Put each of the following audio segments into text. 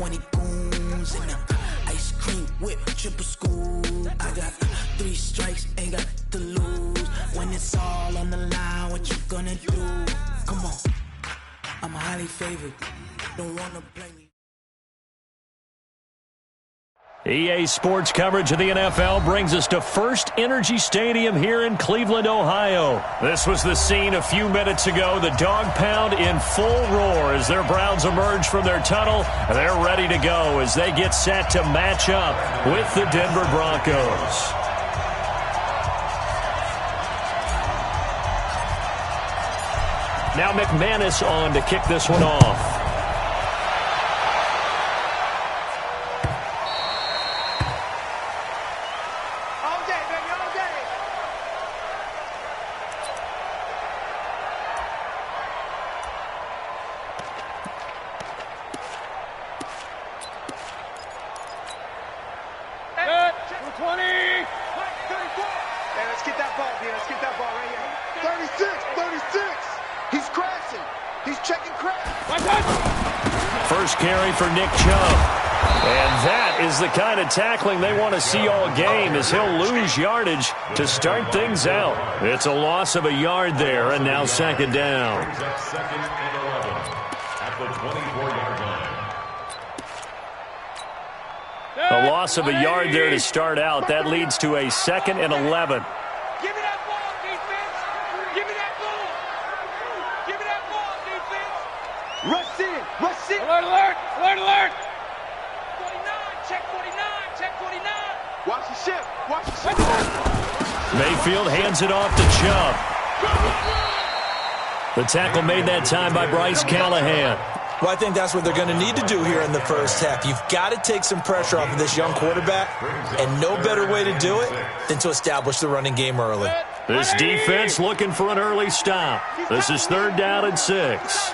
20 goons in the ice cream whip, triple scoop. I got 3 strikes, ain't got to lose. When it's all on the line, what you gonna do? Come on, I'm highly favored. Don't wanna blame me. EA Sports coverage of the NFL brings us to First Energy Stadium here in Cleveland, Ohio. This was the scene a few minutes ago. The dog pound in full roar as their Browns emerge from their tunnel. They're ready to go as they get set to match up with the Denver Broncos. Now McManus on to kick this one off. First carry for Nick Chubb. And that is the kind of tackling they want to see all game as he'll lose yardage to start things out. It's a loss of a yard there, and now second down. Second and 11 at the 24-yard line. A loss of a yard there to start out. That leads to a second and 11. Give me that ball, defense. Give me that ball. Give me that ball, defense. Rush in. Rush in. Alert, alert. Alert, alert. 49. Check 49. Check 49. Watch the ship. Watch the ship. Mayfield hands it off to Chubb. The tackle made that time by Bryce Callahan. Well, I think that's what they're going to need to do here in the first half. You've got to take some pressure off of this young quarterback, and no better way to do it than to establish the running game early. This defense looking for an early stop. This is 3rd down and 6.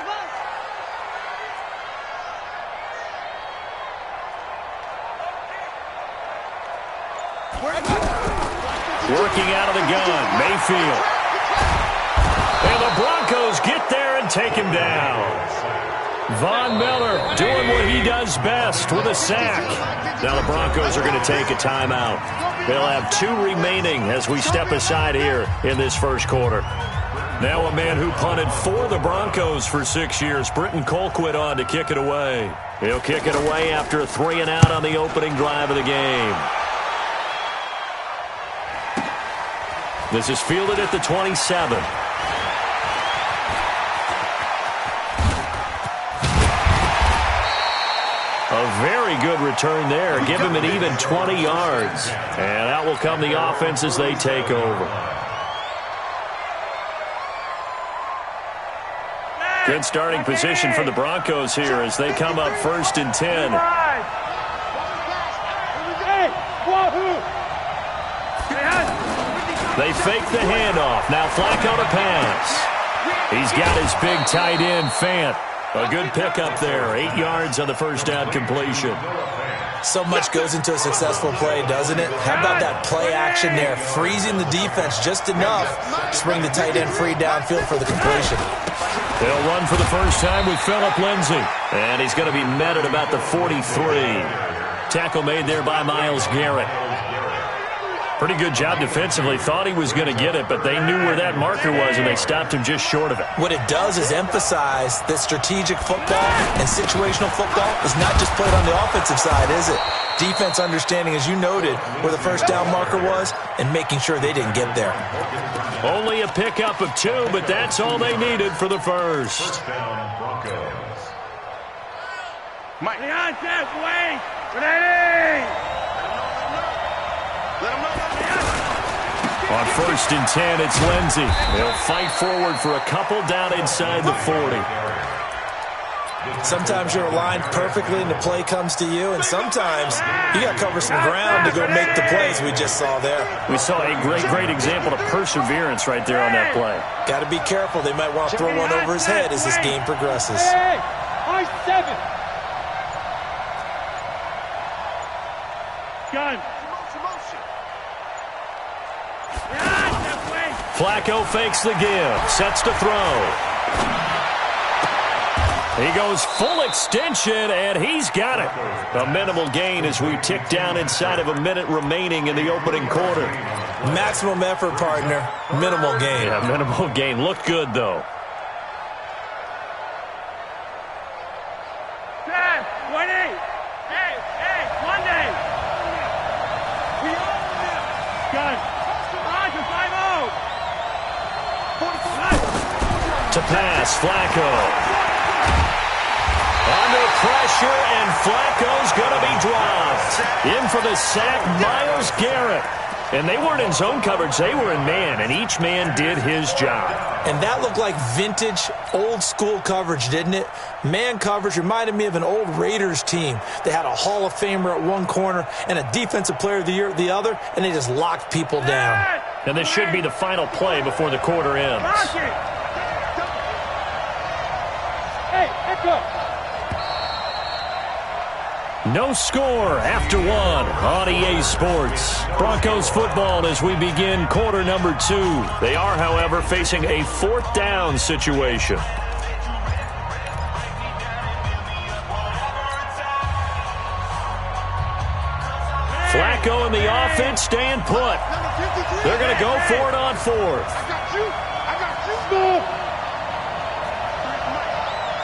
Working out of the gun, Mayfield. And the Broncos get there and take him down. Von Miller doing what he does best with a sack. Now the Broncos are going to take a timeout. They'll have 2 remaining as we step aside here in this first quarter. Now a man who punted for the Broncos for 6 years, Britton Colquitt, on to kick it away. He'll kick it away after a 3-and-out on the opening drive of the game. This is fielded at the 27. A very good return there. Give him an even 20 yards. And out will come the offense as they take over. Good starting position for the Broncos here as they come up 1st and 10. They fake the handoff. Now Flacco to pass. He's got his big tight end, Fant. A good pickup there. 8 yards on the first down completion. So much goes into a successful play, doesn't it? How about that play action there? Freezing the defense just enough to bring the tight end free downfield for the completion. They'll run for the first time with Phillip Lindsay. And he's going to be met at about the 43. Tackle made there by Myles Garrett. Pretty good job defensively. Thought he was going to get it, but they knew where that marker was, and they stopped him just short of it. What it does is emphasize that strategic football and situational football is not just played on the offensive side, is it? Defense understanding, as you noted, where the first down marker was and making sure they didn't get there. Only a pickup of 2, but that's all they needed for the first. Mike. Wait. Ready. On 1st and 10, it's Lindsay. They'll fight forward for a couple down inside the 40. Sometimes you're aligned perfectly and the play comes to you, and sometimes you got to cover some ground to go make the plays we just saw there. We saw a great example of perseverance right there on that play. Got to be careful. They might want to throw one over his head as this game progresses. Gun. Flacco fakes the give, sets to throw. He goes full extension, and he's got it. A minimal gain as we tick down inside of a minute remaining in the opening quarter. Maximum effort, partner. Minimal gain. Yeah, minimal gain. Looked good, though. 10, 20. Hey, Monday. We own them. Gun. Roger, 5-0. To pass, Flacco. Under pressure, and Flacco's going to be dropped. In for the sack, Myles Garrett. And they weren't in zone coverage. They were in man, and each man did his job. And that looked like vintage, old-school coverage, didn't it? Man coverage reminded me of an old Raiders team. They had a Hall of Famer at one corner and a Defensive Player of the Year at the other, and they just locked people down. And this should be the final play before the quarter ends. Hey, let's go. No score after one on EA Sports. Broncos football as we begin quarter number 2. They are, however, facing a 4th down situation. Flacco and the offense staying put. They're going to go for it on 4th. I got you. School.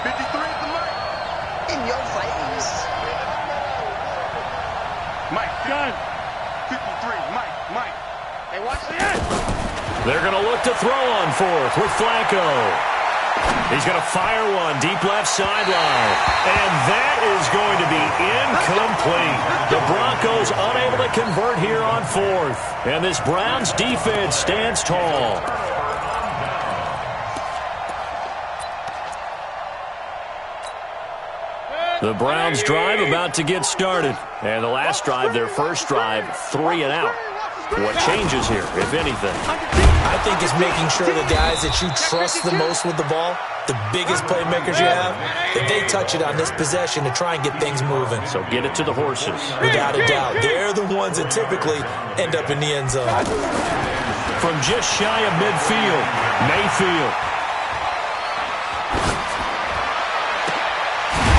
53 at the mic. In your face. Mike, gun. 53, Mike. Hey, watch the end. They're going to look to throw on 4th with Flacco. He's going to fire one deep left sideline. And that is going to be incomplete. The Broncos unable to convert here on 4th. And this Browns defense stands tall. The Browns drive about to get started. And the last drive, their first drive, 3 and out. What changes here, if anything? I think it's making sure the guys that you trust the most with the ball, the biggest playmakers you have, that they touch it on this possession to try and get things moving. So get it to the horses. Without a doubt. They're the ones that typically end up in the end zone. From just shy of midfield, Mayfield.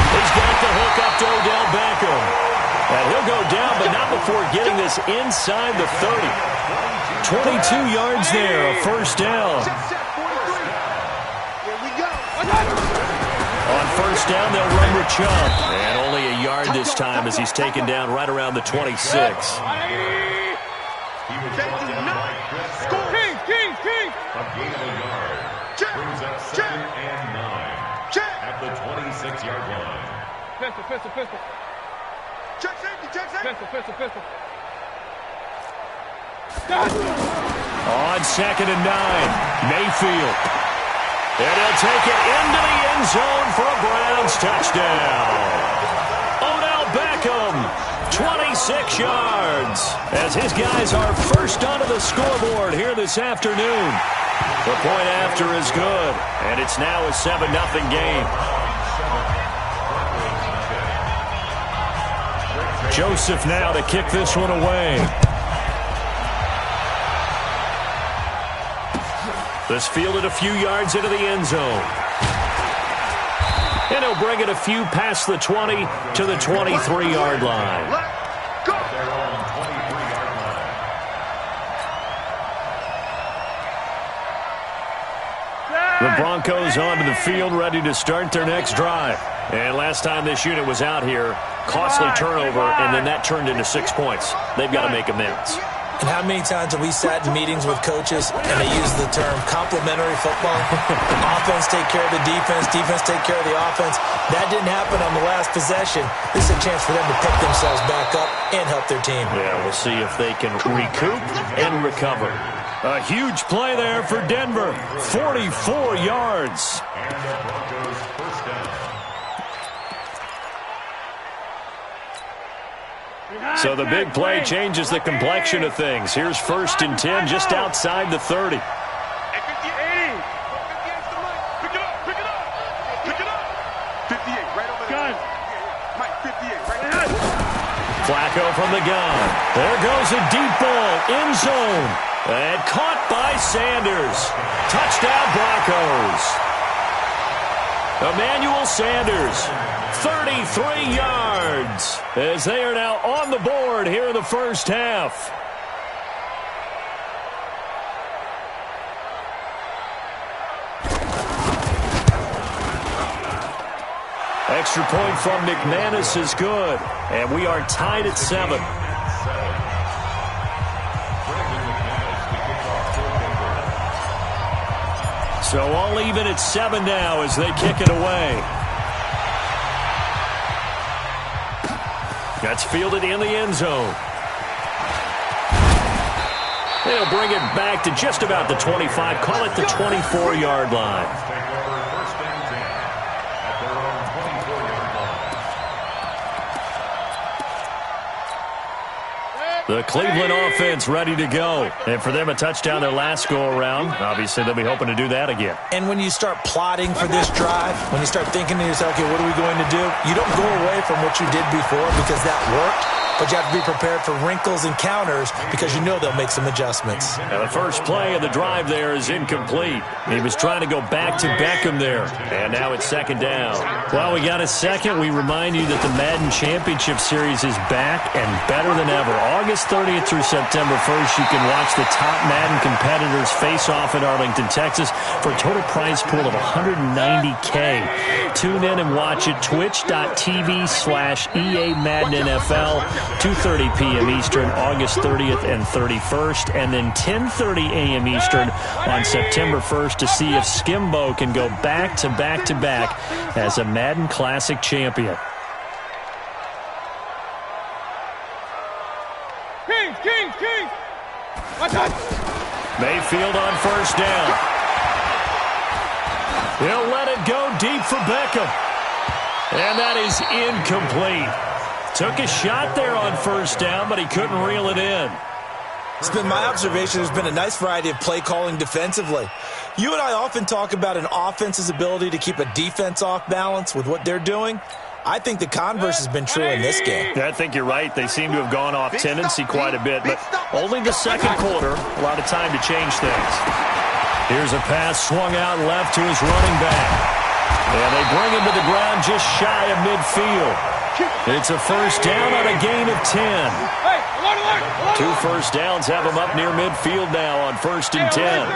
He's got the hook up to Odell Beckham. And he'll go down, but not before getting this inside the 30. 22 yards there, a first down. On first down, they'll run with Chubb. And only a yard this time as he's taken down right around the 26. King. A gain of a yard. Brings up 2nd and 9. At the 26-yard line. Pistol. Check safety. Pistol. On 2nd and 9, Mayfield. And he'll take it into the end zone for a Browns touchdown. Odell Beckham, 26 yards, as his guys are first onto the scoreboard here this afternoon. The point after is good, and it's now a 7-0 game. Joseph now to kick this one away. This fielded a few yards into the end zone. And he'll bring it a few past the 20 to the 23-yard line. The Broncos onto the field, ready to start their next drive. And last time this unit was out here, costly turnover, and then that turned into 6 points. They've got to make amends. And how many times have we sat in meetings with coaches and they use the term complementary football? Offense take care of the defense take care of the offense. That didn't happen on the last possession. This is a chance for them to pick themselves back up and help their team. Yeah, we'll see if they can recoup and recover. A huge play there for Denver. 44 yards. And the Broncos first down. So the big play changes the complexion of things. Here's 1st and 10 just outside the 30. Flacco from the gun. There goes a deep ball, end zone. And caught by Sanders. Touchdown Broncos. Emmanuel Sanders, 33 yards, as they are now on the board here in the first half. Extra point from McManus is good, and we are tied at 7. So all even at 7 now as they kick it away. That's fielded in the end zone. They'll bring it back to just about the 25, call it the 24-yard line. The Cleveland offense ready to go. And for them, a touchdown their last go-around. Obviously, they'll be hoping to do that again. And when you start plotting for this drive, when you start thinking to yourself, okay, what are we going to do? You don't go away from what you did before because that worked. But you have to be prepared for wrinkles and counters because you know they'll make some adjustments. Now the first play of the drive there is incomplete. He was trying to go back to Beckham there. And now it's second down. Well, we got a second. We remind you that the Madden Championship Series is back and better than ever. August 30th through September 1st, you can watch the top Madden competitors face off in Arlington, Texas for a total prize pool of $190K. Tune in and watch it. Twitch.tv/EA Madden NFL. 2:30 p.m. Eastern, August 30th and 31st, and then 10:30 a.m. Eastern on September 1st to see if Skimbo can go back to back to back as a Madden Classic champion. King! Watch out! Mayfield on first down. He'll let it go deep for Beckham. And that is incomplete. Took a shot there on first down, but he couldn't reel it in. It's been my observation there's been a nice variety of play calling defensively. You and I often talk about an offense's ability to keep a defense off balance with what they're doing. I think the converse has been true in this game. Yeah, I think you're right. They seem to have gone off tendency quite a bit, but only the second quarter. A lot of time to change things. Here's a pass swung out left to his running back. And they bring him to the ground just shy of midfield. It's a first down on a gain of 10. Two first downs have him up near midfield now on 1st and 10.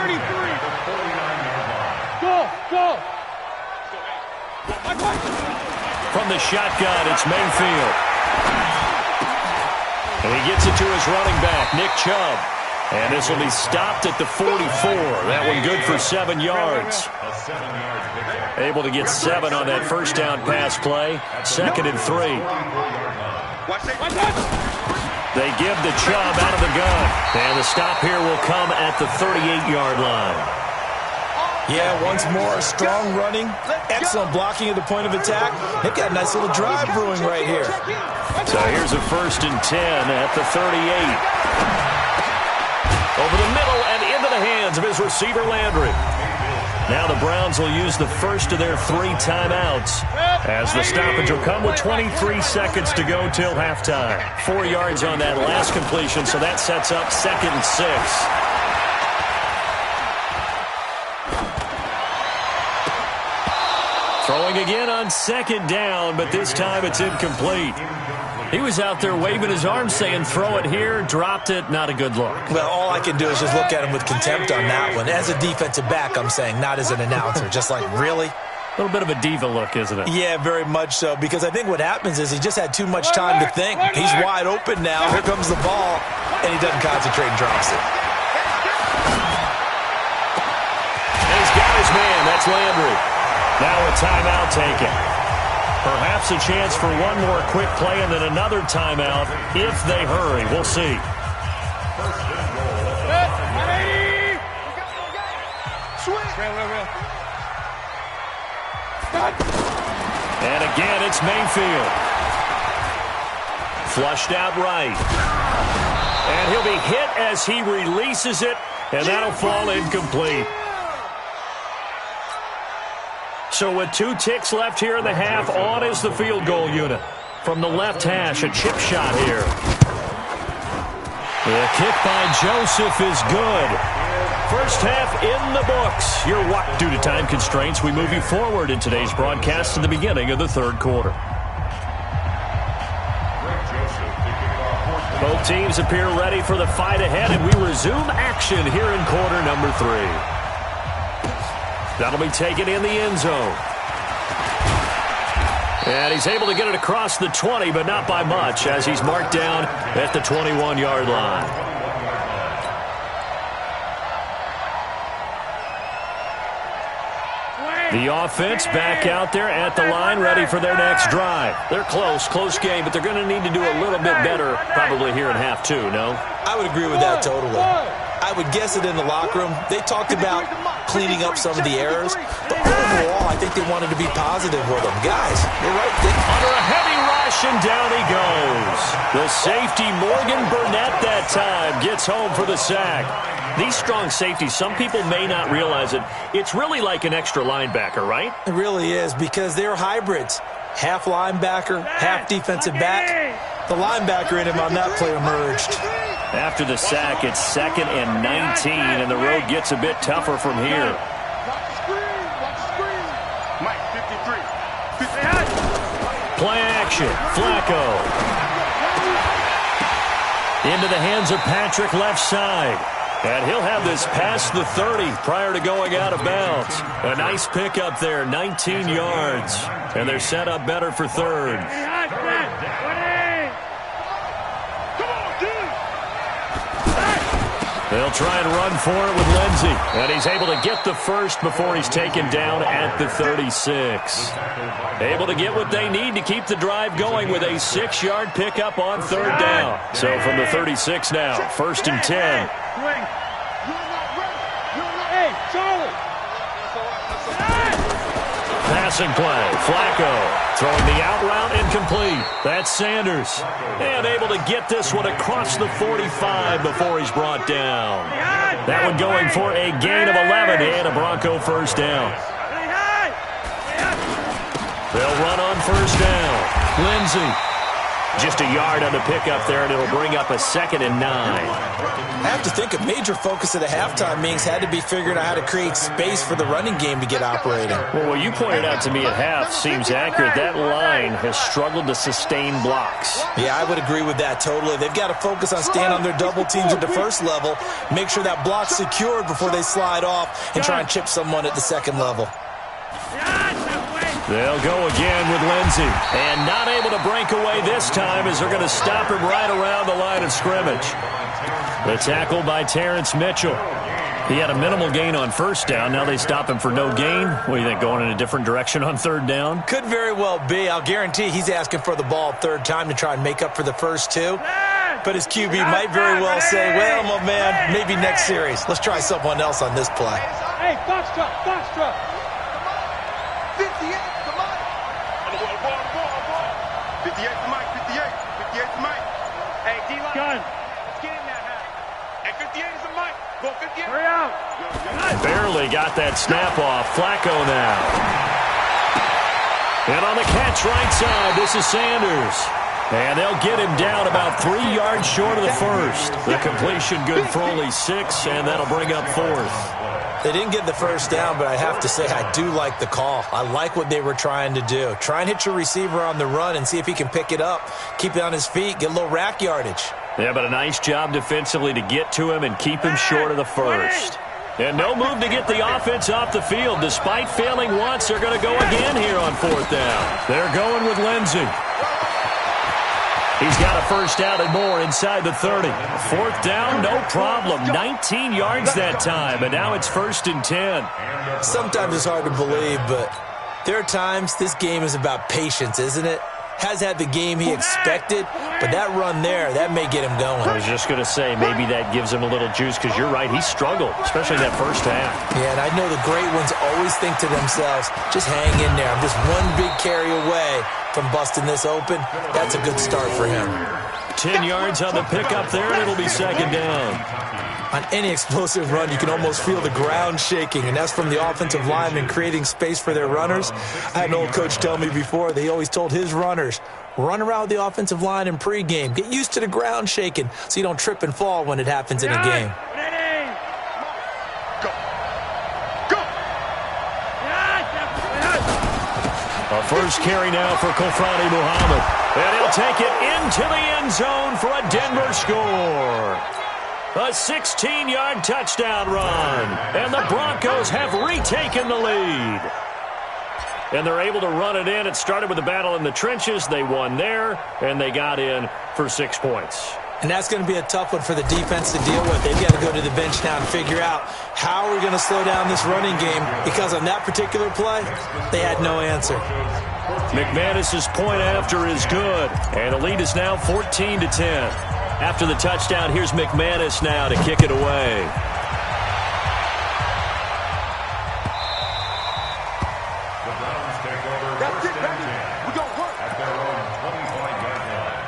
Go! From the shotgun, it's Mayfield. And he gets it to his running back, Nick Chubb. And this will be stopped at the 44. That one good for 7 yards. Able to get 7 on that first down pass play. 2nd and 3. They give the Chubb out of the gun. And the stop here will come at the 38-yard line. Yeah, once more, strong running, excellent blocking at the point of attack. They've got a nice little drive brewing right here. So here's a 1st and 10 at the 38. Over the middle and into the hands of his receiver, Landry. Now the Browns will use the first of their 3 timeouts as the stoppage will come with 23 seconds to go till halftime. 4 yards on that last completion, so that sets up 2nd and 6. Throwing again on 2nd down, but this time it's incomplete. He was out there waving his arms saying, throw it here, dropped it, not a good look. Well, all I can do is just look at him with contempt on that one. As a defensive back, I'm saying, not as an announcer. Just like, really? A little bit of a diva look, isn't it? Yeah, very much so, because I think what happens is he just had too much time to think. He's wide open now. Here comes the ball, and he doesn't concentrate and drops it. And he's got his man. That's Landry. Now a timeout taken. Perhaps a chance for one more quick play and then another timeout if they hurry. We'll see. And again, it's Mayfield. Flushed out right. And he'll be hit as he releases it, and that'll fall incomplete. So with 2 ticks left here in the half, on is the field goal unit. From the left hash, a chip shot here. The kick by Joseph is good. First half in the books. You're what? Due to time constraints, we move you forward in today's broadcast to the beginning of the third quarter. Both teams appear ready for the fight ahead, and we resume action here in quarter number 3. That'll be taken in the end zone. And he's able to get it across the 20, but not by much, as he's marked down at the 21-yard line. The offense back out there at the line, ready for their next drive. They're close game, but they're going to need to do a little bit better probably here in half 2, no? I would agree with that totally. I would guess it in the locker room. They talked about cleaning up some of the errors, but overall, I think they wanted to be positive with them. Guys, you're right. Under a heavy rush, and down he goes. The safety, Morgan Burnett, that time gets home for the sack. These strong safeties, some people may not realize it. It's really like an extra linebacker, right? It really is, because they're hybrids. Half linebacker, half defensive back. The linebacker in him on that play emerged. After the sack, it's 2nd and 19, and the road gets a bit tougher from here. Play action, Flacco. Into the hands of Patrick left side. And he'll have this past the 30 prior to going out of bounds. A nice pickup there, 19 yards. And they're set up better for third. They'll try and run for it with Lindsey. And he's able to get the first before he's taken down at the 36. Able to get what they need to keep the drive going with a 6-yard pickup on third down. So from the 36 now, 1st and 10. Passing play, Flacco throwing the out route incomplete. That's Sanders. And able to get this one across the 45 before he's brought down. That one going for a gain of 11 and a Bronco first down. They'll run on first down. Lindsey. Just a yard on the pickup there, and it'll bring up a 2nd and 9. I have to think a major focus of the halftime meetings had to be figuring out how to create space for the running game to get operating. Well, what you pointed out to me at half seems accurate. That line has struggled to sustain blocks. Yeah, I would agree with that totally. They've got to focus on staying on their double teams at the first level, make sure that block's secured before they slide off, and try and chip someone at the second level. They'll go again with Lindsey. And not able to break away this time as they're going to stop him right around the line of scrimmage. The tackle by Terrence Mitchell. He had a minimal gain on first down. Now they stop him for no gain. What do you think, going in a different direction on third down? Could very well be. I'll guarantee he's asking for the ball third time to try and make up for the first 2. But his QB might very well say, well, my man, maybe next series. Let's try someone else on this play. Hey, box truck. 58. 58 to Mike, 58 to Mike. Hey, D-line. Gun. Let's get in that half. Hey, 58 is a Mike. Go 58. Hurry out. Barely got that snap off. Flacco now. And on the catch right side, this is Sanders. And they'll get him down about 3 yards short of the first. The completion good for only 6, and that'll bring up 4th. They didn't get the first down, but I have to say I do like the call. I like what they were trying to do. Try and hit your receiver on the run and see if he can pick it up. Keep it on his feet, get a little rack yardage. Yeah, but a nice job defensively to get to him and keep him short of the first. And no move to get the offense off the field. Despite failing once, they're going to go again here on 4th down. They're going with Lindsey. He's got a first down and more inside the 30. 4th down, no problem. 19 yards that time, and now it's 1st and 10. Sometimes it's hard to believe, but there are times this game is about patience, isn't it? Has had the game he expected, but that run there, that may get him going. I was just going to say, maybe that gives him a little juice, because you're right, he struggled, especially in that first half. Yeah, and I know the great ones always think to themselves, just hang in there. I'm just one big carry away from busting this open. That's a good start for him. 10 yards on the pickup there, and it'll be 2nd down. On any explosive run, you can almost feel the ground shaking, and that's from the offensive linemen creating space for their runners. I had an old coach tell me before, they always told his runners, run around the offensive line in pregame. Get used to the ground shaking so you don't trip and fall when it happens in a game. A first carry now for Kofrani Muhammad. And he'll take it into the end zone for a Denver score. A 16-yard touchdown run. And the Broncos have retaken the lead. And they're able to run it in. It started with a battle in the trenches. They won there, and they got in for 6 points. And that's going to be a tough one for the defense to deal with. They've got to go to the bench now and figure out how we're going to slow down this running game, because on that particular play, they had no answer. McManus's point after is good, and the lead is now 14-10. After the touchdown, here's McManus now to kick it away. The Browns take over. That's it, baby. We're going to work at their own 25-yard line.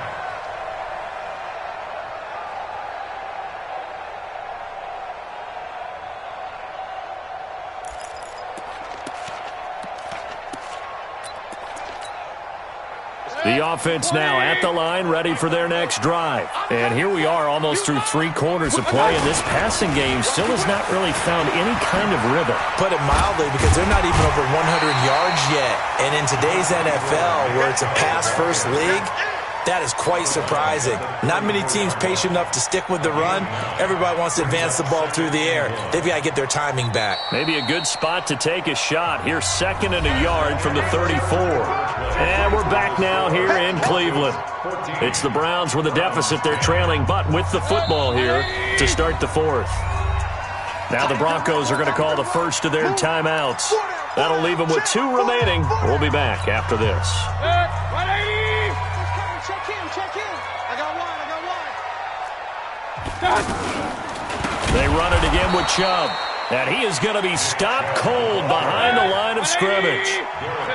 The offense now at the line, ready for their next drive. And here we are almost through 3 quarters of play, and this passing game still has not really found any kind of rhythm. Put it mildly, because they're not even over 100 yards yet. And in today's NFL, where it's a pass-first league, that is quite surprising. Not many teams patient enough to stick with the run. Everybody wants to advance the ball through the air. They've got to get their timing back. Maybe a good spot to take a shot. Here's 2nd and a yard from the 34. And we're back now here in Cleveland. It's the Browns with a deficit. They're trailing, but with the football here to start the 4th. Now the Broncos are going to call the first of their timeouts. That'll leave them with 2 remaining. We'll be back after this. They run it again with Chubb. And he is going to be stopped cold behind the line of scrimmage.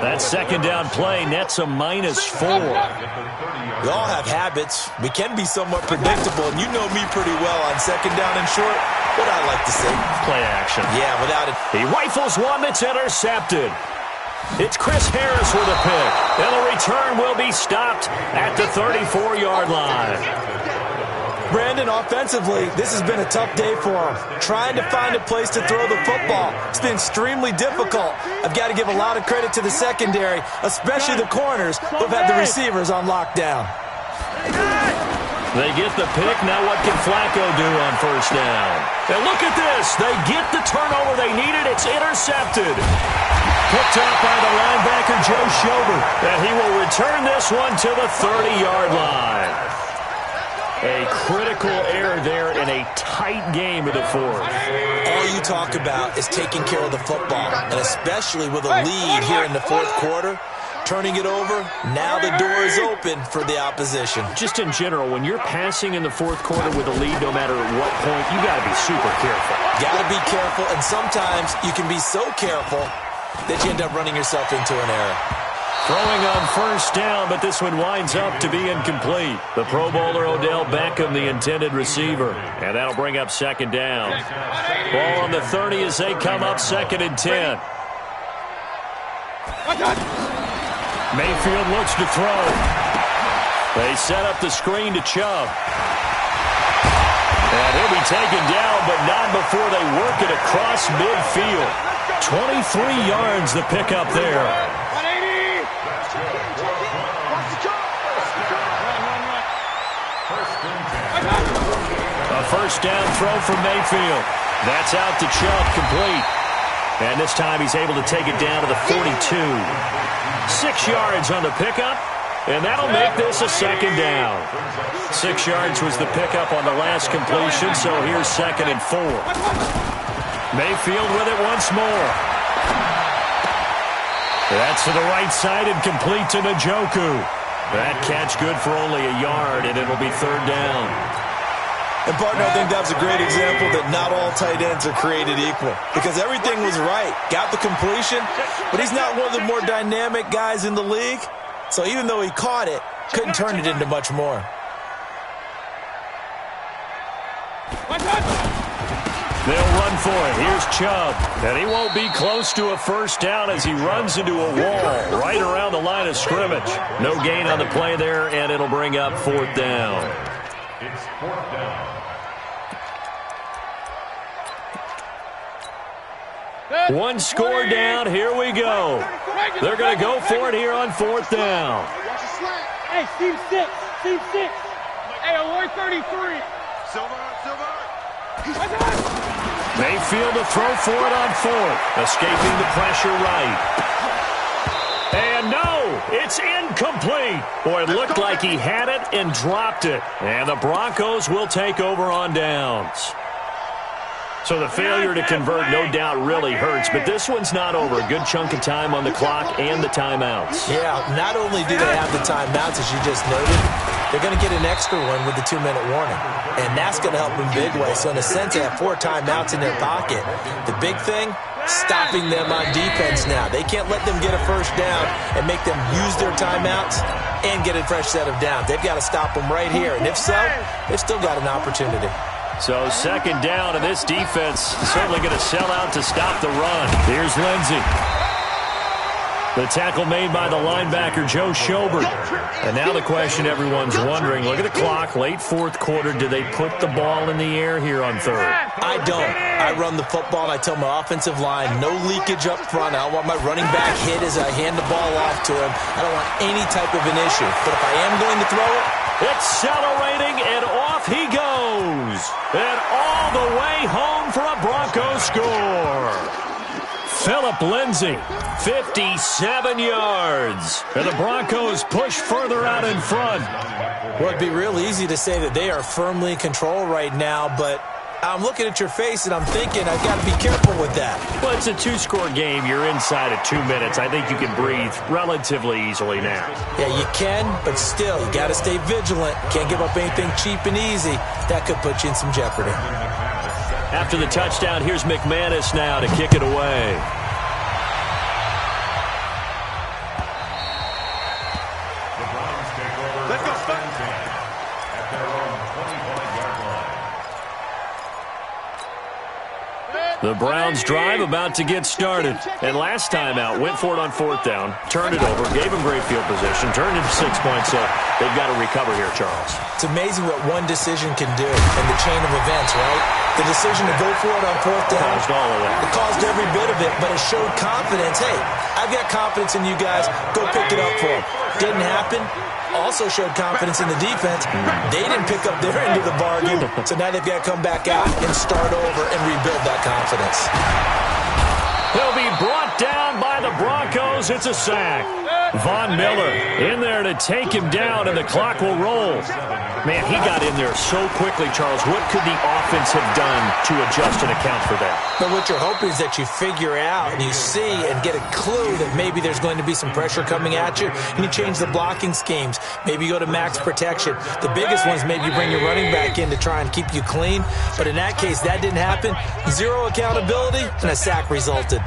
That second down play nets a -4. We all have habits. We can be somewhat predictable, and you know me pretty well on second down and short. What I like to say. Play action. Yeah, without it. He rifles one that's intercepted. It's Chris Harris with a pick. And the return will be stopped at the 34-yard line. Brandon, offensively, this has been a tough day for him. Trying to find a place to throw the football. It's been extremely difficult. I've got to give a lot of credit to the secondary, especially the corners who've had the receivers on lockdown. They get the pick. Now what can Flacco do on first down? And look at this. They get the turnover they needed. It's intercepted. Picked up by the linebacker, Joe Schobert. And he will return this one to the 30-yard line. A critical error there in a tight game of the 4th. All you talk about is taking care of the football, and especially with a lead here in the 4th quarter, turning it over, now the door is open for the opposition. Just in general, when you're passing in the 4th quarter with a lead, no matter at what point, you got to be super careful. Got to be careful, and sometimes you can be so careful that you end up running yourself into an error. Throwing on first down, but this one winds up to be incomplete. The Pro Bowler Odell Beckham, the intended receiver. And that'll bring up second down. Ball on the 30 as they come up 2nd and 10. Mayfield looks to throw. They set up the screen to Chubb. And he'll be taken down, but not before they work it across midfield. 23 yards the pickup there. A first down throw from Mayfield. That's out to Chubb, complete. And this time he's able to take it down to the 42. 6 yards on the pickup, and that'll make this a second down. 6 yards was the pickup on the last completion, so here's 2nd and 4. Mayfield with it once more. That's to the right side and complete to Njoku. That catch good for only a yard, and it'll be 3rd down. And, partner, I think that was a great example that not all tight ends are created equal, because everything was right. Got the completion, but he's not one of the more dynamic guys in the league. So even though he caught it, couldn't turn it into much more. They'll run for it. Here's Chubb. And he won't be close to a first down as he runs into a wall right around the line of scrimmage. No gain on the play there, and it'll bring up 4th down. It's 4th down. One score down. Here we go. They're going to go for it here on 4th down. Hey, team 6. Team 6. Hey, alert 33. Silver. Mayfield to throw for it on 4th. Escaping the pressure right. And no, it's incomplete. Boy, it looked like he had it and dropped it. And the Broncos will take over on downs. So the failure to convert no doubt really hurts, but this one's not over. A good chunk of time on the clock and the timeouts. Yeah, not only do they have the timeouts, as you just noted, they're going to get an extra one with the 2-minute warning. And that's going to help them big way. So in a sense, they have 4 timeouts in their pocket. The big thing, stopping them on defense now. They can't let them get a first down and make them use their timeouts and get a fresh set of downs. They've got to stop them right here. And if so, they've still got an opportunity. So 2nd down, and this defense certainly going to sell out to stop the run. Here's Lindsey. The tackle made by the linebacker, Joe Schobert. And now the question everyone's wondering, look at the clock, late 4th quarter. Do they put the ball in the air here on 3rd? I don't. I run the football, and I tell my offensive line, no leakage up front. I don't want my running back hit as I hand the ball off to him. I don't want any type of an issue. But if I am going to throw it, accelerating, and off he goes. And all the way home for a Broncos score. Phillip Lindsay, 57 yards. And the Broncos push further out in front. Well, it'd be real easy to say that they are firmly in control right now, but I'm looking at your face and I'm thinking I've got to be careful with that. Well, it's a 2-score game. You're inside of 2 minutes. I think you can breathe relatively easily now. Yeah, you can, but still, you got to stay vigilant. Can't give up anything cheap and easy. That could put you in some jeopardy. After the touchdown, here's McManus now to kick it away. The Browns drive about to get started. And last time out, went for it on 4th down, turned it over, gave him great field position, turned into 6 points, so they've got to recover here, Charles. It's amazing what one decision can do in the chain of events, right? The decision to go for it on 4th down. Caused all of that. It caused every bit of it, but it showed confidence. Hey, I've got confidence in you guys. Go pick it up for them. Didn't happen. Also showed confidence in the defense. They didn't pick up their end of the bargain, so now they've got to come back out and start over and rebuild that confidence. He'll be brought down by the Broncos. It's a sack. Von Miller in there to take him down, and the clock will roll. Man, he got in there so quickly, Charles. What could the offense have done to adjust and account for that? But what you're hoping is that you figure out and you see and get a clue that maybe there's going to be some pressure coming at you, and you change the blocking schemes. Maybe you go to max protection. The biggest one is maybe you bring your running back in to try and keep you clean. But in that case, that didn't happen. Zero accountability, and a sack resulted.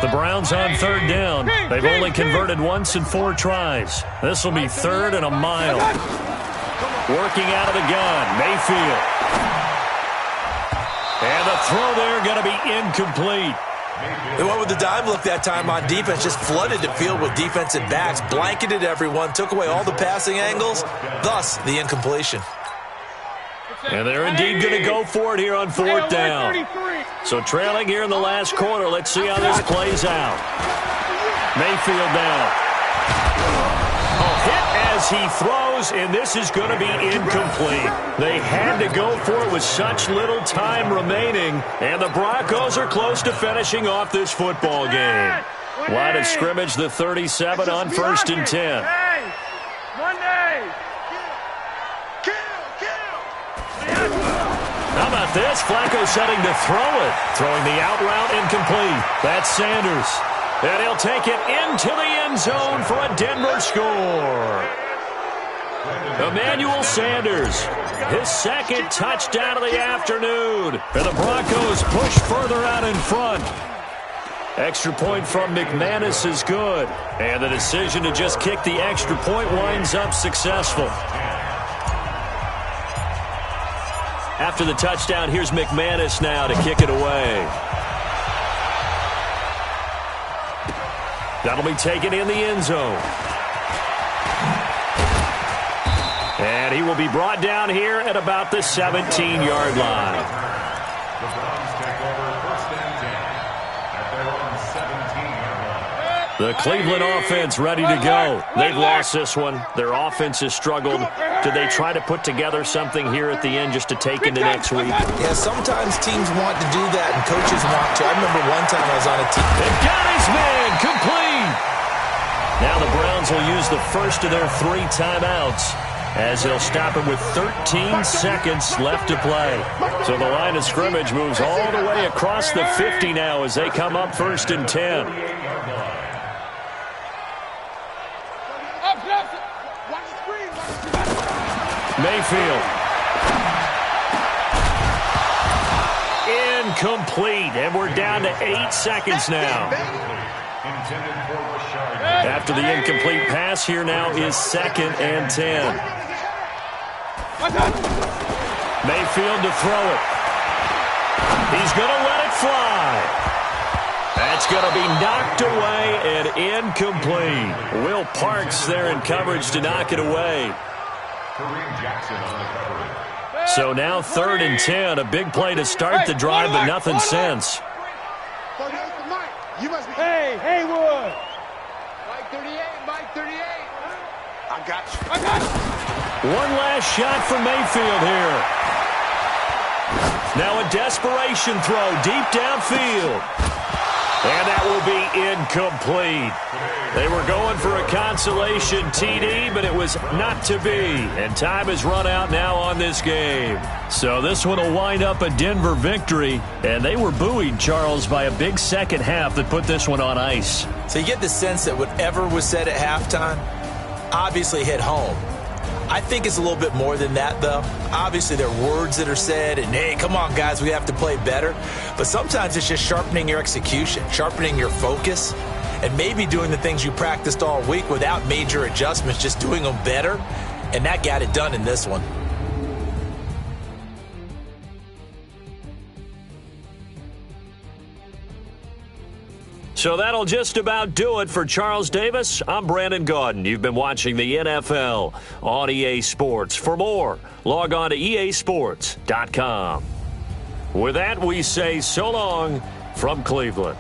The Browns on 3rd down. They've only converted once in 4 tries. This will be 3rd and a mile. Working out of the gun, Mayfield. And the throw there going to be incomplete. They went with the dime look that time on defense, just flooded the field with defensive backs, blanketed everyone, took away all the passing angles, thus the incompletion. And they're indeed going to go for it here on 4th down. So trailing here in the last quarter, let's see how this plays out. Mayfield now. Hit as he throws, and this is going to be incomplete. They had to go for it with such little time remaining, and the Broncos are close to finishing off this football game. Line of scrimmage, the 37 on 1st and 10. How about this? Flacco setting to throw it. Throwing the out route incomplete. That's Sanders. And he'll take it into the end zone for a Denver score. Emmanuel Sanders, his 2nd touchdown of the afternoon. And the Broncos push further out in front. Extra point from McManus is good. And the decision to just kick the extra point winds up successful. After the touchdown, here's McManus now to kick it away. That'll be taken in the end zone. And he will be brought down here at about the 17-yard line. The Browns take over 1st The Cleveland offense ready to go. They've lost this one. Their offense has struggled. Do they try to put together something here at the end just to take into next week? Yeah, sometimes teams want to do that and coaches want to. I remember one time I was on a team. They've got his man complete. Now the Browns will use the first of their 3 timeouts as they'll stop it with 13 seconds left to play. So the line of scrimmage moves all the way across the 50 now as they come up 1st and 10. Mayfield. Incomplete, and we're down to 8 seconds now. After the incomplete pass, here now is 2nd and 10. Mayfield to throw it. He's going to let it fly. That's going to be knocked away and incomplete. Will Parks there in coverage to knock it away. So now 3rd and 10, a big play to start the drive, but nothing since. Hey, Haywood. Mike 38, Mike 38. I got you. One last shot for Mayfield here. Now a desperation throw deep downfield. And that will be incomplete. They were going for a consolation TD, but it was not to be. And time has run out now on this game. So this one will wind up a Denver victory. And they were buoyed, Charles, by a big second half that put this one on ice. So you get the sense that whatever was said at halftime obviously hit home. I think it's a little bit more than that, though. Obviously, there are words that are said, and, hey, come on, guys, we have to play better. But sometimes it's just sharpening your execution, sharpening your focus, and maybe doing the things you practiced all week without major adjustments, just doing them better. And that got it done in this one. So that'll just about do it for Charles Davis. I'm Brandon Gaudin. You've been watching the NFL on EA Sports. For more, log on to easports.com. With that, we say so long from Cleveland.